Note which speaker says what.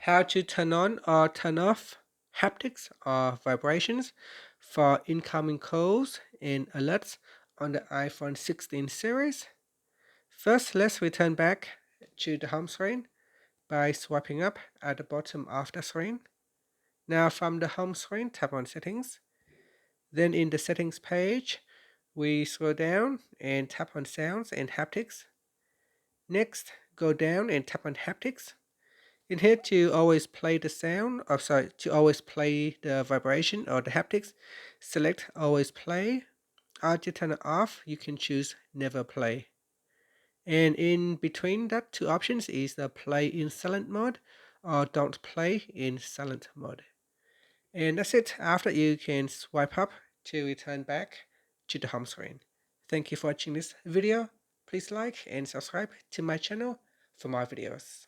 Speaker 1: How to turn on or turn off haptics or vibrations for incoming calls and alerts on the iPhone 16 series. First, let's return back to the home screen by swiping up at the bottom of the screen. Now from the home screen, tap on Settings. Then in the Settings page, we scroll down and tap on Sounds and Haptics. Next, go down and tap on Haptics. In here, to always play the sound, to always play the vibration or the haptics, select Always Play. Or to turn it off, you can choose Never Play. And in between that two options is the Play in Silent mode or Don't Play in Silent mode. And that's it. After, you can swipe up to return back to the home screen. Thank you for watching this video. Please like and subscribe to my channel for more videos.